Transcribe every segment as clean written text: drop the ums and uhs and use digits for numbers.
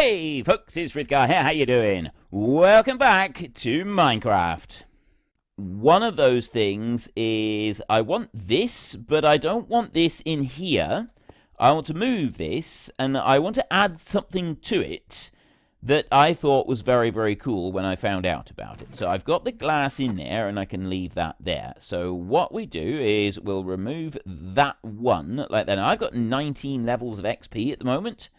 Hey folks, it's Frithgar here, how you doing? Welcome back to Minecraft. One of those things is I want this, but I don't want this in here. I want to move this, and I want to add something to it that I thought was very, very cool when I found out about it. So I've got the glass in there, and I can leave that there. So what we do is we'll remove that one like that. Now, I've got 19 levels of XP at the moment.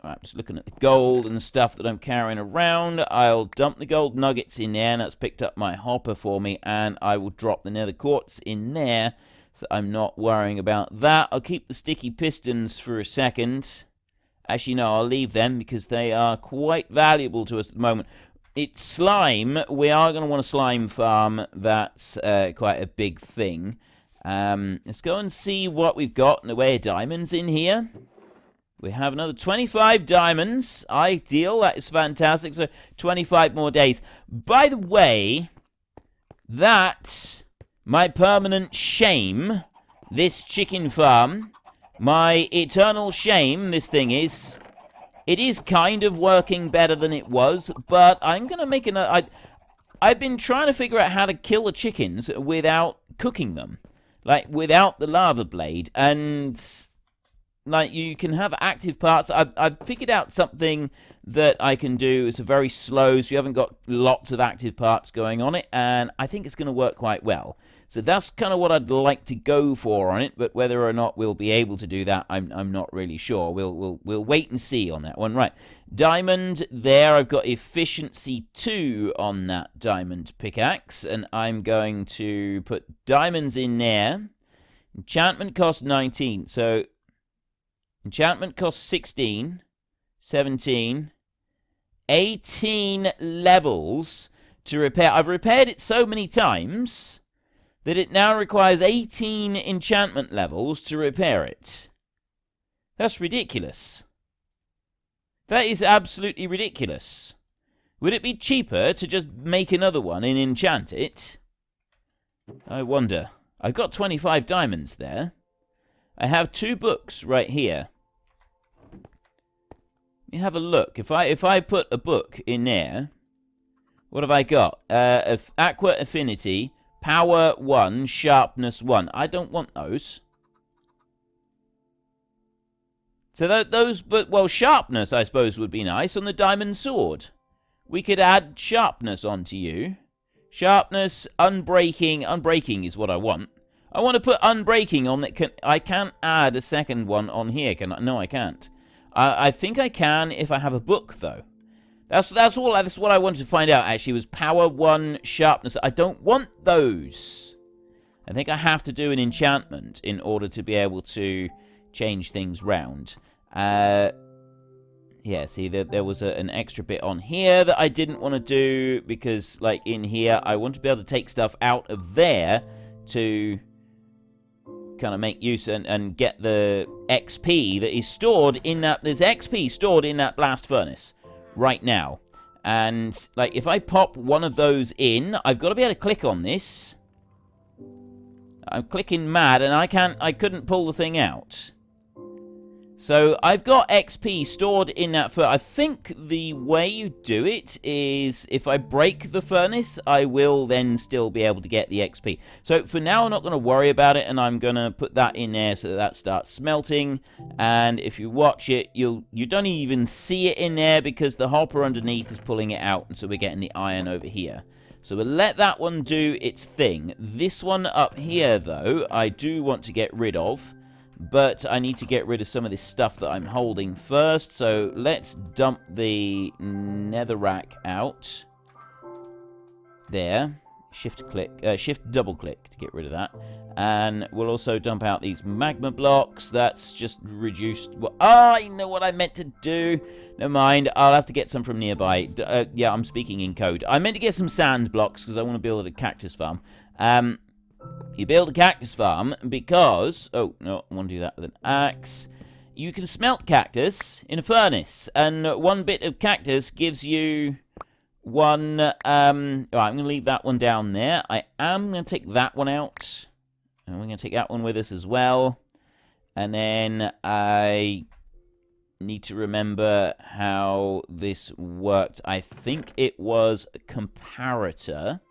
I'm just looking at the gold and the stuff that I'm carrying around. I'll dump the gold nuggets in there, and that's picked up my hopper for me, and I will drop the nether quartz in there, so I'm not worrying about that. I'll keep the sticky pistons for a second. Actually, no, I'll leave them because they are quite valuable to us at the moment. It's slime. We are going to want a slime farm. That's quite a big thing. Let's go and see what we've got in the way of diamonds in here. We have another 25 diamonds. Ideal. That is fantastic. So 25 more days. By the way, that, my permanent shame, this chicken farm, my eternal shame, this thing is, it is kind of working better than it was, but I'm going to make I've been trying to figure out how to kill the chickens without cooking them. Like, without the lava blade, and, like, you can have active parts. I've figured out something that I can do. It's very slow, so you haven't got lots of active parts going on it, and I think it's going to work quite well. So that's kind of what I'd like to go for on it, but whether or not we'll be able to do that, I'm not really sure. We'll wait and see on that one. Right, diamond there. I've got efficiency 2 on that diamond pickaxe, and I'm going to put diamonds in there. Enchantment costs 19, so enchantment costs 16, 17, 18 levels to repair. I've repaired it so many times that it now requires 18 enchantment levels to repair it. That's ridiculous. That is absolutely ridiculous. Would it be cheaper to just make another one and enchant it? I wonder. I've got 25 diamonds there. I have 2 books right here. Let me have a look. If I put a book in there, what have I got? Aqua Affinity, Power 1, Sharpness 1. I don't want those. So those, but, well, Sharpness, I suppose, would be nice on the diamond sword. We could add Sharpness onto you. Sharpness, Unbreaking. Unbreaking is what I want. I want to put Unbreaking on that. I can't add a second one on here, can I? No, I can't. I think I can if I have a book, though. That's what I wanted to find out, actually, was Power 1, Sharpness. I don't want those. I think I have to do an enchantment in order to be able to change things round. Yeah, see, there was an extra bit on here that I didn't want to do, because, like, in here, I want to be able to take stuff out of there to kind of make use and get the XP that is stored in that. There's XP stored in that blast furnace right now, and like if I pop one of those in, I've got to be able to click on this. I'm clicking mad, and I couldn't pull the thing out. So I've got XP stored in that I think the way you do it is if I break the furnace, I will then still be able to get the XP. So for now, I'm not going to worry about it, and I'm going to put that in there so that starts smelting. And if you watch it, you don't even see it in there because the hopper underneath is pulling it out, and so we're getting the iron over here. So we'll let that one do its thing. This one up here, though, I do want to get rid of. But I need to get rid of some of this stuff that I'm holding first. So let's dump the netherrack out. There. Shift double click to get rid of that. And we'll also dump out these magma blocks. That's just reduced. Well, I know what I meant to do. Never mind. I'll have to get some from nearby. Yeah, I'm speaking in code. I meant to get some sand blocks because I want to build a cactus farm. You build a cactus farm because... Oh, no, I want to do that with an axe. You can smelt cactus in a furnace, and one bit of cactus gives you one... Alright, I'm going to leave that one down there. I am going to take that one out. And we're going to take that one with us as well. And then I need to remember how this worked. I think it was a comparator.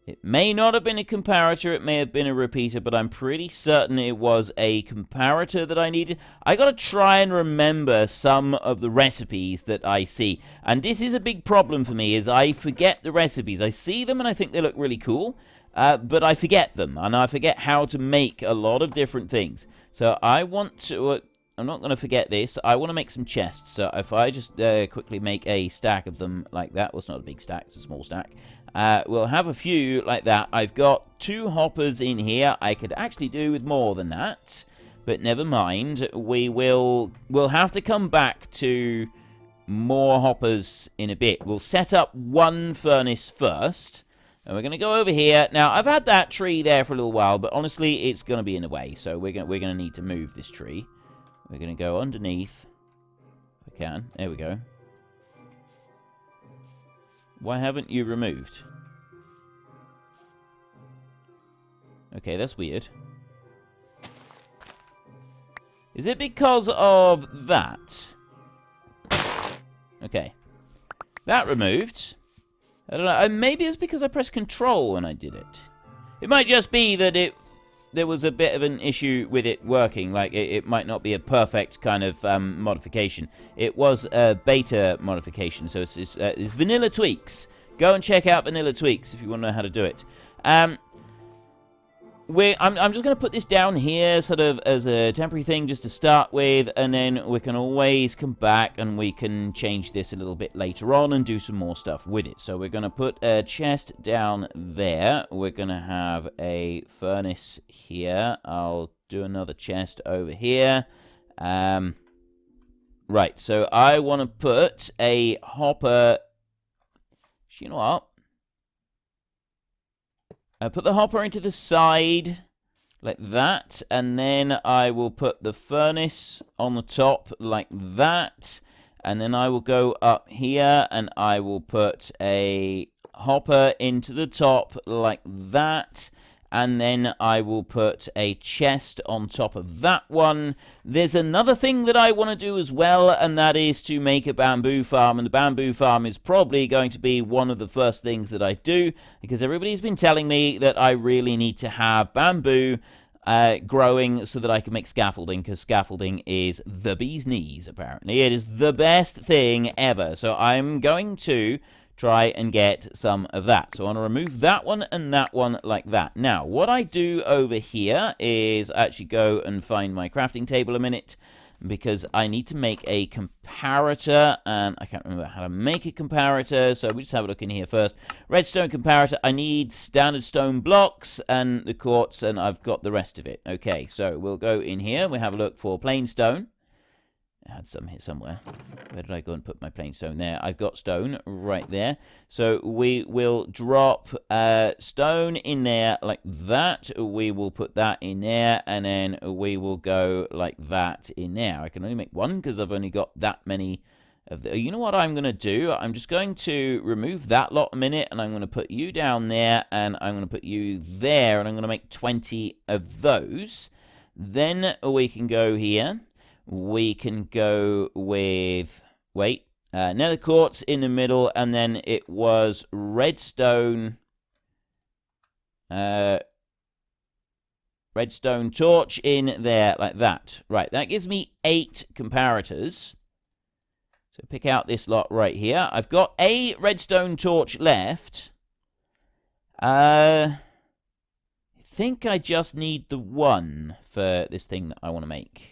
It may not have been a comparator, it may have been a repeater, but I'm pretty certain it was a comparator that I needed. I gotta try and remember some of the recipes that I see. And this is a big problem for me, is I forget the recipes. I see them and I think they look really cool, but I forget them, and I forget how to make a lot of different things. So I want to... I'm not going to forget this. I want to make some chests. So if I just quickly make a stack of them like that. Well, it's not a big stack. It's a small stack. We'll have a few like that. I've got 2 hoppers in here. I could actually do with more than that. But never mind. We'll have to come back to more hoppers in a bit. We'll set up one furnace first. And we're going to go over here. Now, I've had that tree there for a little while. But honestly, it's going to be in the way. So we're going to need to move this tree. We're going to go underneath. If I can. There we go. Why haven't you removed? Okay, that's weird. Is it because of that? Okay. That removed. I don't know. Maybe it's because I pressed control when I did it. It might just be that there was a bit of an issue with it working. Like, it might not be a perfect kind of modification. It was a beta modification, so it's vanilla tweaks. Go and check out vanilla tweaks if you want to know how to do it. I'm just going to put this down here sort of as a temporary thing just to start with, and then we can always come back and we can change this a little bit later on and do some more stuff with it. So we're going to put a chest down there. We're going to have a furnace here. I'll do another chest over here. Right, so I want to put a hopper... You know what? I put the hopper into the side, like that, and then I will put the furnace on the top, like that, and then I will go up here, and I will put a hopper into the top, like that, and then I will put a chest on top of that one. There's another thing that I want to do as well, and that is to make a bamboo farm, and the bamboo farm is probably going to be one of the first things that I do, because everybody's been telling me that I really need to have bamboo growing so that I can make scaffolding, because scaffolding is the bee's knees, apparently. It is the best thing ever, so I'm going to try and get some of that. So I want to remove that one and that one like that. Now, what I do over here is actually go and find my crafting table a minute, because I need to make a comparator, and I can't remember how to make a comparator, so we just have a look in here first. Redstone comparator, I need standard stone blocks and the quartz, and I've got the rest of it. Okay, so we'll go in here, we'll have a look for plain stone. I had some here somewhere. Where did I go and put my plain stone? There. I've got stone right there. So we will drop stone in there like that. We will put that in there, and then we will go like that in there. I can only make one because I've only got that many of the... You know what I'm going to do? I'm just going to remove that lot a minute, and I'm going to put you down there, and I'm going to put you there, and I'm going to make 20 of those. Then we can go here. We can go with, nether quartz in the middle, and then it was redstone, redstone torch in there, like that. Right, that gives me 8 comparators. So pick out this lot right here. I've got a redstone torch left. I think I just need the one for this thing that I want to make.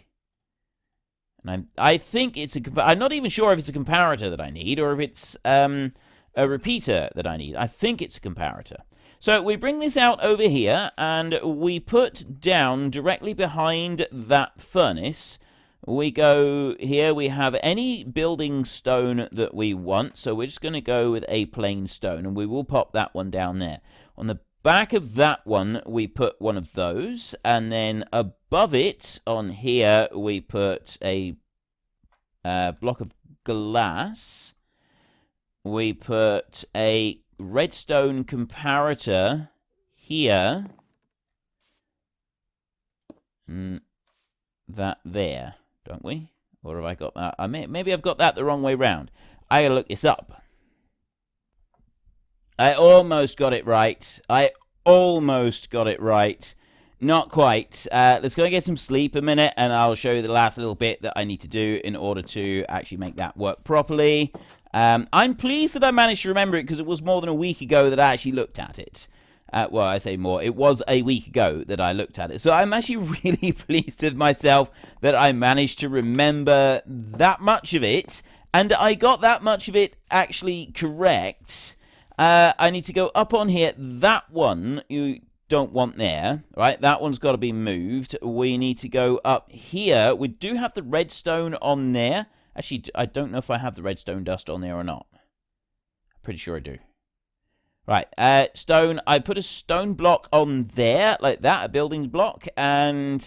And I think it's I'm not even sure if it's a comparator that I need, or if it's a repeater that I need. I think it's a comparator. So we bring this out over here, and we put down directly behind that furnace. We go here, we have any building stone that we want, so we're just going to go with a plain stone, and we will pop that one down there. On the back of that one, we put one of those, and then above it, on here, we put a block of glass. We put a redstone comparator here. that there, don't we? Or have I got that? Maybe I've got that the wrong way round. I gotta look this up. I almost got it right. Not quite. Let's go and get some sleep a minute, and I'll show you the last little bit that I need to do in order to actually make that work properly. I'm pleased that I managed to remember it, because it was more than a week ago that I actually looked at it. Well, I say more. It was a week ago that I looked at it. So I'm actually really pleased with myself that I managed to remember that much of it. And I got that much of it actually correct. I need to go up on here. That one you don't want there, right? That one's got to be moved. We need to go up here. We do have the redstone on there. Actually, I don't know if I have the redstone dust on there or not. I'm pretty sure I do. Right, stone. I put a stone block on there, like that, a building block, and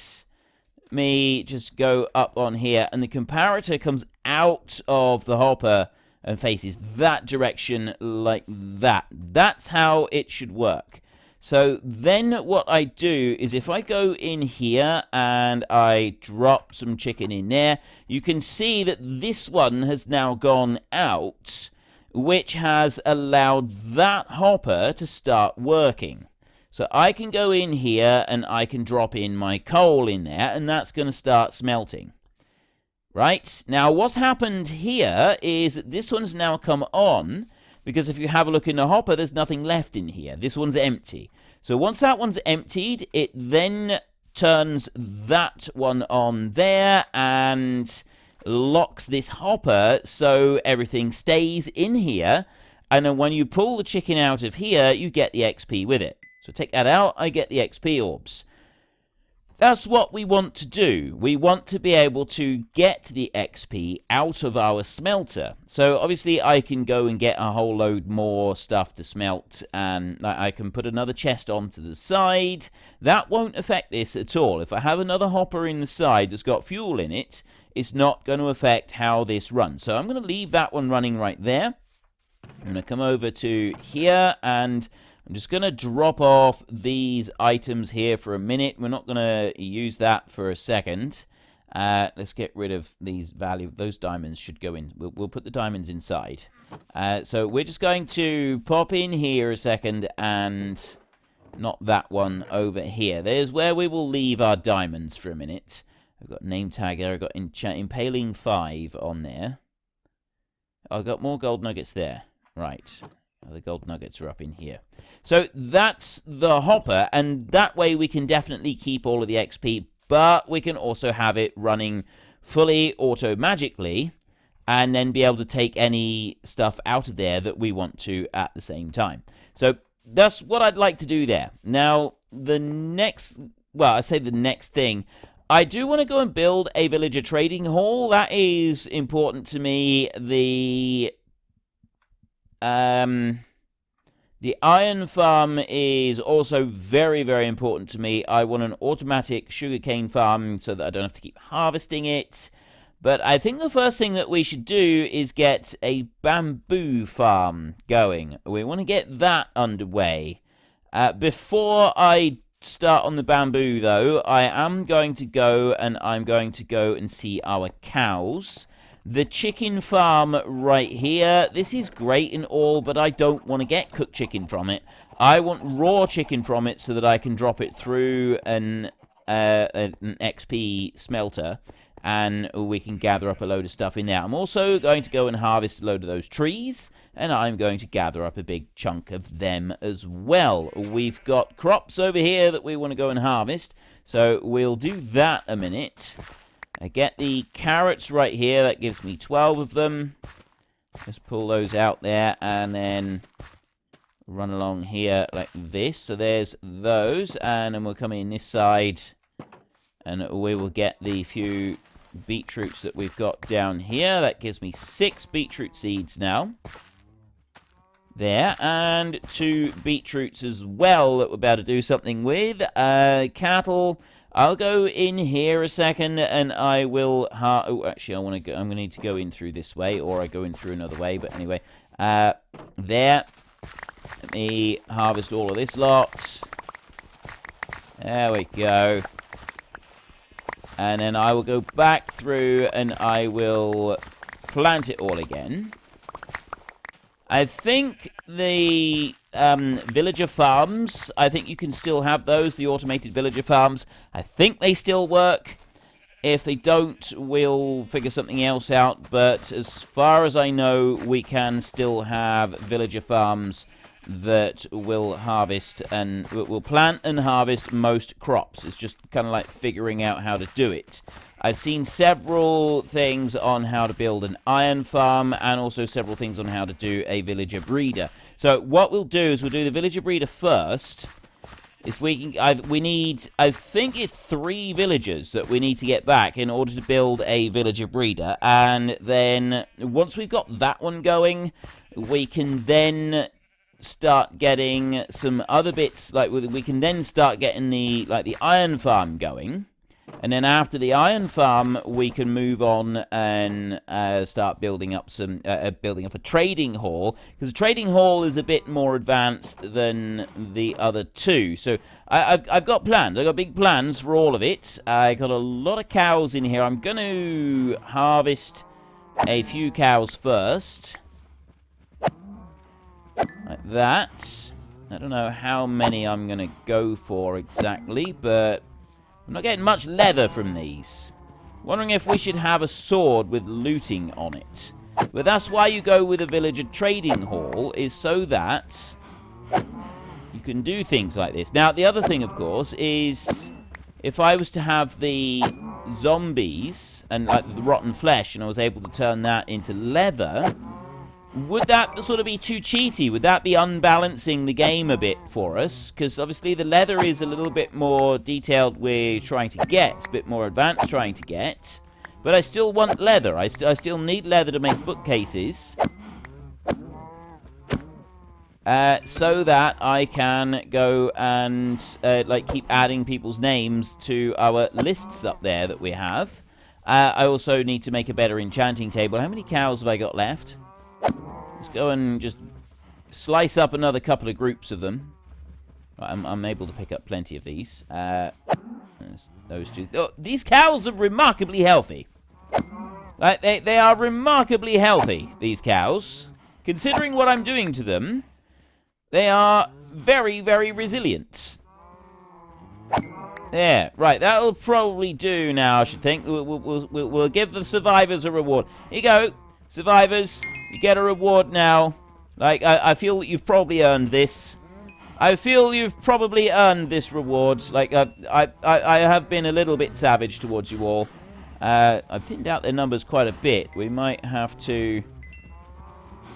me just go up on here, and the comparator comes out of the hopper and faces that direction like that. That's how it should work. So then what I do is if I go in here and I drop some chicken in there, you can see that this one has now gone out, which has allowed that hopper to start working. So I can go in here and I can drop in my coal in there, and that's going to start smelting. Right? Now, what's happened here is that this one's now come on, because if you have a look in the hopper, there's nothing left in here. This one's empty. So once that one's emptied, it then turns that one on there and locks this hopper so everything stays in here. And then when you pull the chicken out of here, you get the XP with it. So take that out, I get the XP orbs. That's what we want to do. We want to be able to get the XP out of our smelter. So obviously I can go and get a whole load more stuff to smelt, and I can put another chest onto the side. That won't affect this at all. If I have another hopper in the side that's got fuel in it, it's not going to affect how this runs. So I'm going to leave that one running right there. I'm going to come over to here, and I'm just going to drop off these items here for a minute. We're not going to use that for a second. Let's get rid of these value. Those diamonds should go in. We'll put the diamonds inside. So we're just going to pop in here a second, and not that one over here. There's where we will leave our diamonds for a minute. I've got name tag there. I've got impaling 5 on there. I've got more gold nuggets there. Right. The gold nuggets are up in here. So that's the hopper, and that way we can definitely keep all of the XP, but we can also have it running fully auto-magically, and then be able to take any stuff out of there that we want to at the same time. So that's what I'd like to do there. Now, the next thing, I do want to go and build a villager trading hall. That is important to me. The iron farm is also very, very important to me. I want an automatic sugarcane farm so that I don't have to keep harvesting it. But I think the first thing that we should do is get a bamboo farm going. We want to get that underway. Before I start on the bamboo, though, I am going to go and see our cows. The chicken farm right here, this is great and all, but I don't want to get cooked chicken from it. I want raw chicken from it so that I can drop it through an XP smelter, and we can gather up a load of stuff in there. I'm also going to go and harvest a load of those trees, and I'm going to gather up a big chunk of them as well. We've got crops over here that we want to go and harvest, so we'll do that a minute. I get the carrots right here. That gives me 12 of them. Just pull those out there and then run along here like this. So there's those, and then we'll come in this side and we will get the few beetroots that we've got down here. That gives me 6 beetroot seeds now. There, and 2 beetroots as well that we're about to do something with. Cattle. I'll go in here a second, and I will. Oh, actually, I'm gonna need to go in through this way, or I go in through another way. But anyway, there. Let me harvest all of this lot. There we go. And then I will go back through and I will plant it all again. I think the villager farms, I think you can still have those, the automated villager farms. I think they still work. If they don't, we'll figure something else out. But as far as I know, we can still have villager farms that will harvest and will plant and harvest most crops. It's just kind of like figuring out how to do it. I've seen several things on how to build an iron farm and also several things on how to do a villager breeder. So what we'll do is we'll do the villager breeder first. If we can, I think it's 3 villagers that we need to get back in order to build a villager breeder. And then once we've got that one going, we can then start getting some other bits. Like we can then start getting the iron farm going. And then after the iron farm, we can move on and start building up a trading hall, because the trading hall is a bit more advanced than the other 2. So I've got plans. I've got big plans for all of it. I got a lot of cows in here. I'm going to harvest a few cows first, like that. I don't know how many I'm going to go for exactly, but I'm not getting much leather from these. Wondering if we should have a sword with looting on it. But that's why you go with a villager trading hall, is so that you can do things like this. Now, the other thing, of course, is if I was to have the zombies and like the rotten flesh and I was able to turn that into leather, would that sort of be too cheaty? Would that be unbalancing the game a bit for us? Because obviously the leather is a little bit more detailed we're trying to get, a bit more advanced trying to get. But I still want leather. I still need leather to make bookcases. So that I can go and like keep adding people's names to our lists up there that we have. I also need to make a better enchanting table. How many cows have I got left? Let's go and just slice up another couple of groups of them. Right, I'm able to pick up plenty of these. Those 2. Oh, these cows are remarkably healthy. Like, they are remarkably healthy, these cows. Considering what I'm doing to them, they are very, very resilient. There, right, that'll probably do now, I should think. We'll give the survivors a reward. Here you go, survivors. You get a reward now. Like, I feel that you've probably earned this. I feel you've probably earned this reward. Like, I have been a little bit savage towards you all. I've thinned out their numbers quite a bit. We might have to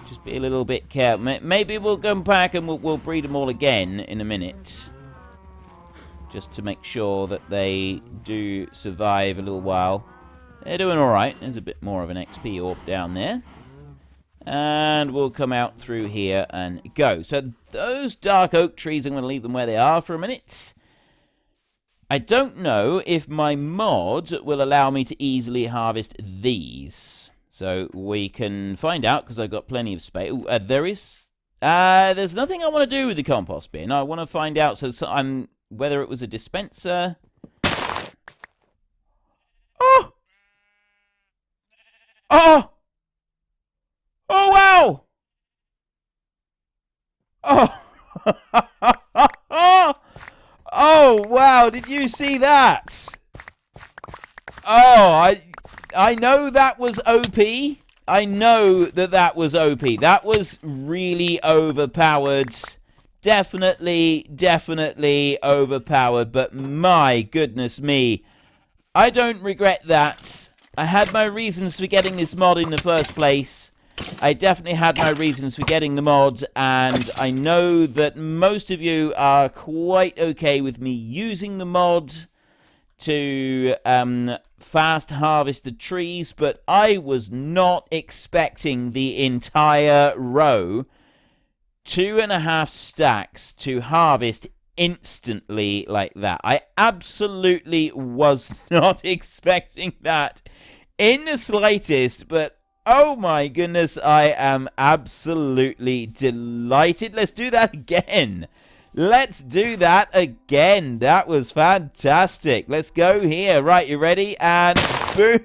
just be a little bit careful. Maybe we'll go back and we'll breed them all again in a minute. Just to make sure that they do survive a little while. They're doing alright. There's a bit more of an XP orb down there. And we'll come out through here and go. So those dark oak trees, I'm going to leave them where they are for a minute. I don't know if my mod will allow me to easily harvest these. So we can find out, because I've got plenty of space. There's nothing I want to do with the compost bin. I want to find out whether it was a dispenser. Oh! Oh! Oh, wow! Oh! Oh, wow, did you see that? Oh, I know that was OP. I know that was OP. That was really overpowered. Definitely overpowered, but my goodness me. I don't regret that. I had my reasons for getting this mod in the first place. I definitely had my reasons for getting the mod, and I know that most of you are quite okay with me using the mod to fast harvest the trees, but I was not expecting the entire row, 2.5 stacks, to harvest instantly like that. I absolutely was not expecting that in the slightest, but oh my goodness, I am absolutely delighted. Let's do that again. Let's do that again. That was fantastic. Let's go here. Right, you ready? And boom.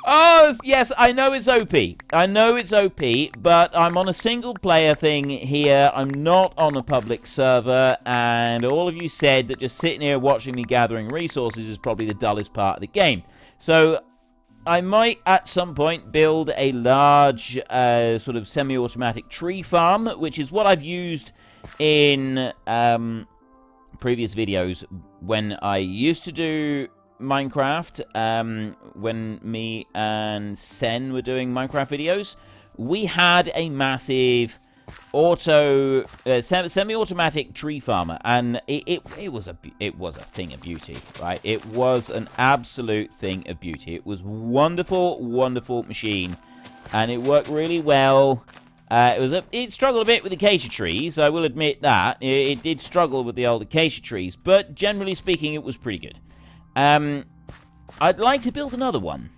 Oh, yes, I know it's OP. I know it's OP, but I'm on a single-player thing here. I'm not on a public server, and all of you said that just sitting here watching me gathering resources is probably the dullest part of the game. So I might, at some point, build a large sort of semi-automatic tree farm, which is what I've used in previous videos when I used to do Minecraft, when me and Sen were doing Minecraft videos. We had a massive semi-automatic tree farmer, and it was a thing of beauty, right? It was an absolute thing of beauty. It was wonderful, wonderful machine, and it worked really well. It struggled a bit with acacia trees, I will admit that. It did struggle with the old acacia trees, but generally speaking, it was pretty good. I'd like to build another one.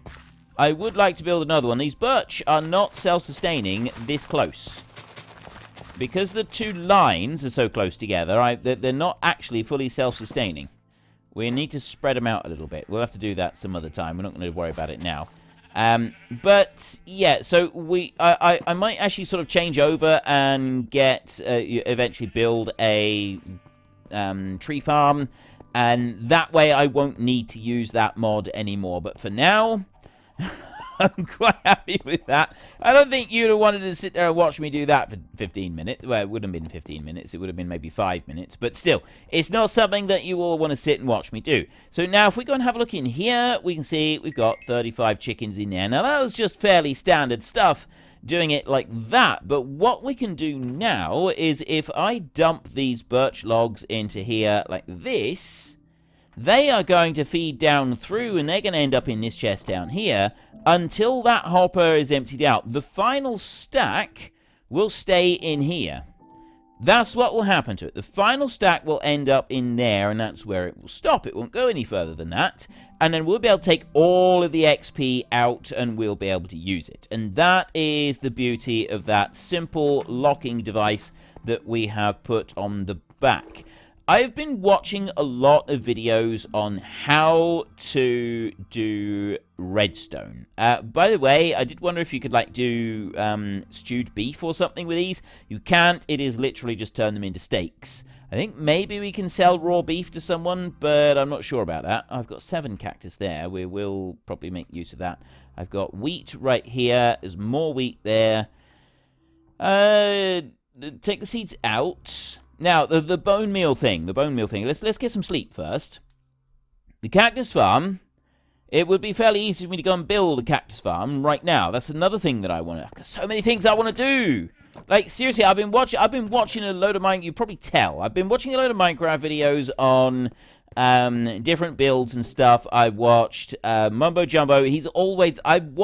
I would like to build another one. These birch are not self-sustaining this close. Because the two lines are so close together, they're not actually fully self-sustaining. We need to spread them out a little bit. We'll have to do that some other time. We're not going to worry about it now. But, yeah, so I might actually sort of change over and eventually build a tree farm. And that way I won't need to use that mod anymore. But for now, I'm quite happy with that. I don't think you'd have wanted to sit there and watch me do that for 15 minutes. Well, it wouldn't have been 15 minutes. It would have been maybe 5 minutes. But still, it's not something that you all want to sit and watch me do. So now if we go and have a look in here, we can see we've got 35 chickens in there. Now, that was just fairly standard stuff, doing it like that. But what we can do now is if I dump these birch logs into here like this, they are going to feed down through, and they're going to end up in this chest down here until that hopper is emptied out. The final stack will stay in here. That's what will happen to it. The final stack will end up in there, and that's where it will stop. It won't go any further than that. And then we'll be able to take all of the XP out, and we'll be able to use it. And that is the beauty of that simple locking device that we have put on the back. I've been watching a lot of videos on how to do redstone. By the way, I did wonder if you could do stewed beef or something with these. You can't. It is literally just turn them into steaks. I think maybe we can sell raw beef to someone, but I'm not sure about that. I've got 7 cactus there. We will probably make use of that. I've got wheat right here. There's more wheat there. Take the seeds out. Now, the bone meal thing, let's get some sleep first. The cactus farm, it would be fairly easy for me to go and build a cactus farm right now. That's another thing that I want to, so many things I want to do. Like, seriously, I've been watching a load of you probably tell, I've been watching a load of Minecraft videos on different builds and stuff. I watched Mumbo Jumbo. He's always, I've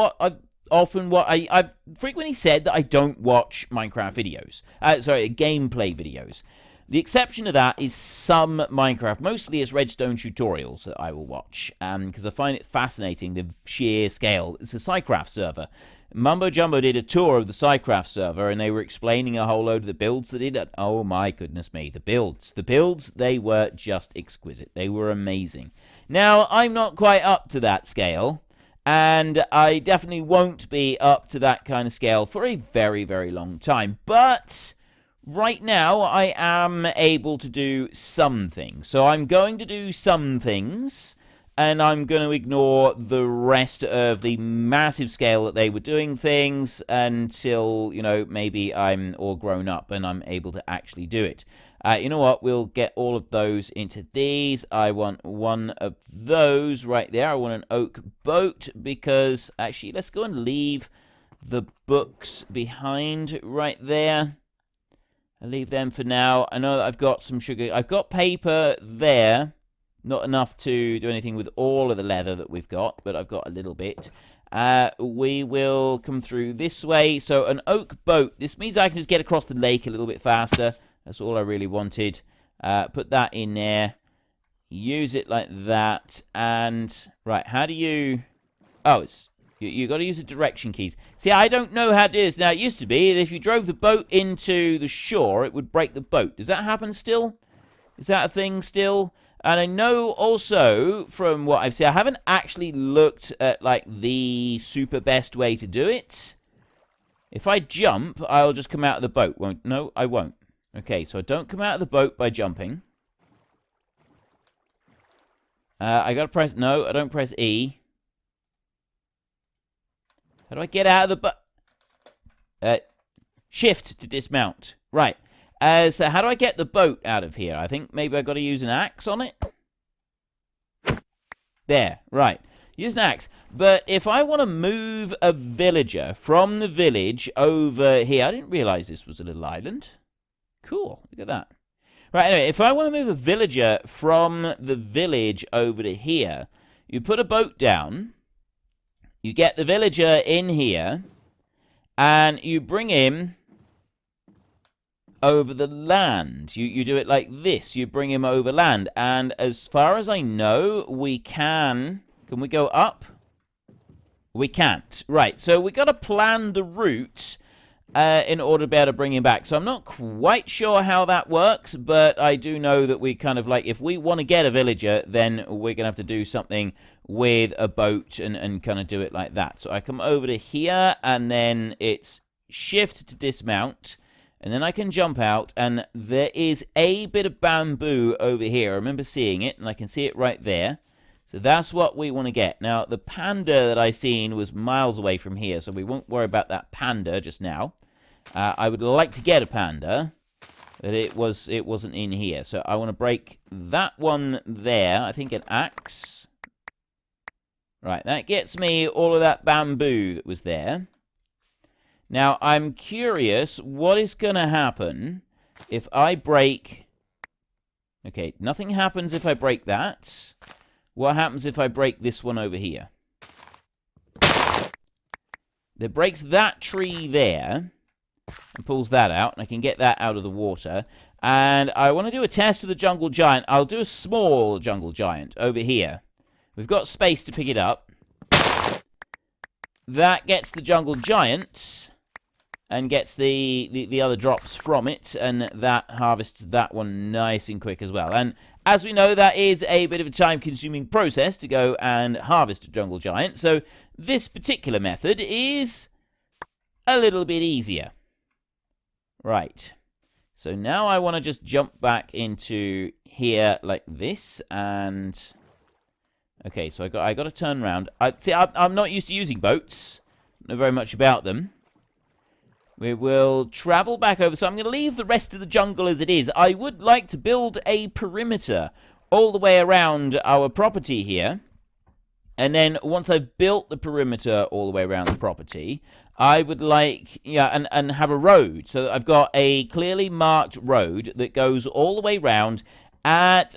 frequently said that I don't watch Minecraft videos. Gameplay videos. The exception to that is some Minecraft. Mostly it's Redstone tutorials that I will watch, because I find it fascinating, the sheer scale. It's a Psycraft server. Mumbo Jumbo did a tour of the Psycraft server, and they were explaining a whole load of the builds they did. Oh my goodness me, the builds. The builds, they were just exquisite. They were amazing. Now, I'm not quite up to that scale, and I definitely won't be up to that kind of scale for a very, very long time. But right now, I am able to do some things. So I'm going to do some things, and I'm going to ignore the rest of the massive scale that they were doing things until, maybe I'm all grown up and I'm able to actually do it. You know what? We'll get all of those into these. I want one of those right there. I want an oak boat because, actually, let's go and leave the books behind right there. I'll leave them for now. I know that I've got some sugar. I've got paper there. Not enough to do anything with all of the leather that we've got, but I've got a little bit. We will come through this way. So an oak boat. This means I can just get across the lake a little bit faster. That's all I really wanted. Put that in there. Use it like that. And, right, how do you... Oh, You got to use the direction keys. See, I don't know how to do this. Now, it used to be that if you drove the boat into the shore, it would break the boat. Does that happen still? Is that a thing still? And I know also from what I've seen, I haven't actually looked at, like, the super best way to do it. If I jump, I'll just come out of the boat. Won't? No, I won't. Okay, so I don't come out of the boat by jumping. I gotta press... No, I don't press E. How do I get out of the boat? Shift to dismount. Right. So how do I get the boat out of here? I think maybe I've got to use an axe on it. There. Right. Use an axe. But if I want to move a villager from the village over here... I didn't realize this was a little island. Cool. Look at that. Right, anyway, if I want to move a villager from the village over to here, you put a boat down... You get the villager in here, and you bring him over the land. You do it like this. You bring him over land. And as far as I know, we can... Can we go up? We can't. Right, so we got to plan the route in order to be able to bring him back. So I'm not quite sure how that works, but I do know that we kind of like... If we want to get a villager, then we're going to have to do something... with a boat and kind of do it like that. So I come over to here, and then it's shift to dismount, and then I can jump out, and there is a bit of bamboo over here. I remember seeing it, and I can see it right there. So that's what we want to get. Now, the panda that I seen was miles away from here, so we won't worry about that panda just now. I would like to get a panda, but it wasn't in here. So I want to break that one there. I think an axe... Right, that gets me all of that bamboo that was there. Now, I'm curious what is going to happen if I break... Okay, nothing happens if I break that. What happens if I break this one over here? That breaks that tree there and pulls that out, and I can get that out of the water. And I want to do a test with the jungle giant. I'll do a small jungle giant over here. We've got space to pick it up. That gets the jungle giant and gets the other drops from it, and that harvests that one nice and quick as well. And as we know, that is a bit of a time-consuming process to go and harvest a jungle giant. So this particular method is a little bit easier. Right. So now I want to just jump back into here like this, and... Okay, so I got to turn around. I'm not used to using boats. I don't know very much about them. We will travel back over. So I'm going to leave the rest of the jungle as it is. I would like to build a perimeter all the way around our property here. And then once I've built the perimeter all the way around the property, I would like, and have a road. So I've got a clearly marked road that goes all the way around at...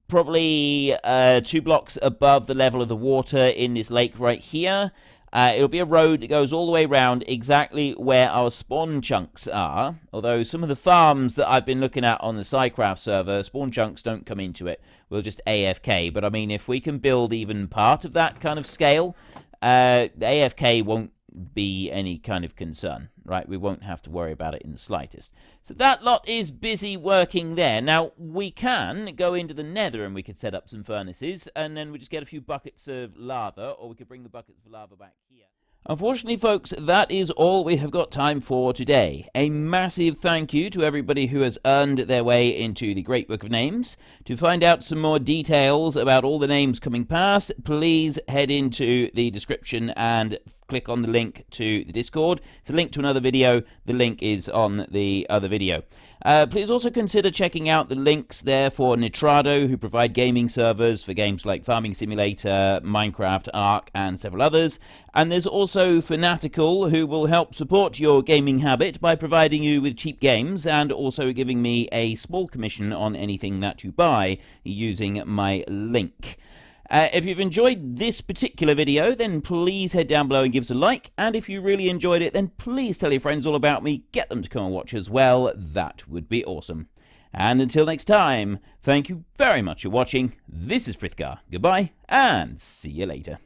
probably 2 blocks above the level of the water in this lake right here. It'll be a road that goes all the way around exactly where our spawn chunks are. Although some of the farms that I've been looking at on the SciCraft server, spawn chunks don't come into it. We'll just AFK. But I mean, if we can build even part of that kind of scale, the AFK won't be any kind of concern, right? We won't have to worry about it in the slightest. So that lot is busy working there. Now, we can go into the nether and we could set up some furnaces, and then we just get a few buckets of lava, or we could bring the buckets of lava back here. Unfortunately, folks, that is all we have got time for today. A massive thank you to everybody who has earned their way into the Great Book of Names. To find out some more details about all the names coming past, please head into the description and click on the link to the Discord. It's a link to another video. The link is on the other video. Please also consider checking out the links there for Nitrado, who provide gaming servers for games like Farming Simulator, Minecraft, Ark, and several others. And there's also Fanatical, who will help support your gaming habit by providing you with cheap games and also giving me a small commission on anything that you buy using my link. If you've enjoyed this particular video, then please head down below and give us a like. And if you really enjoyed it, then please tell your friends all about me. Get them to come and watch as well. That would be awesome. And until next time, thank you very much for watching. This is Frithgar. Goodbye, and see you later.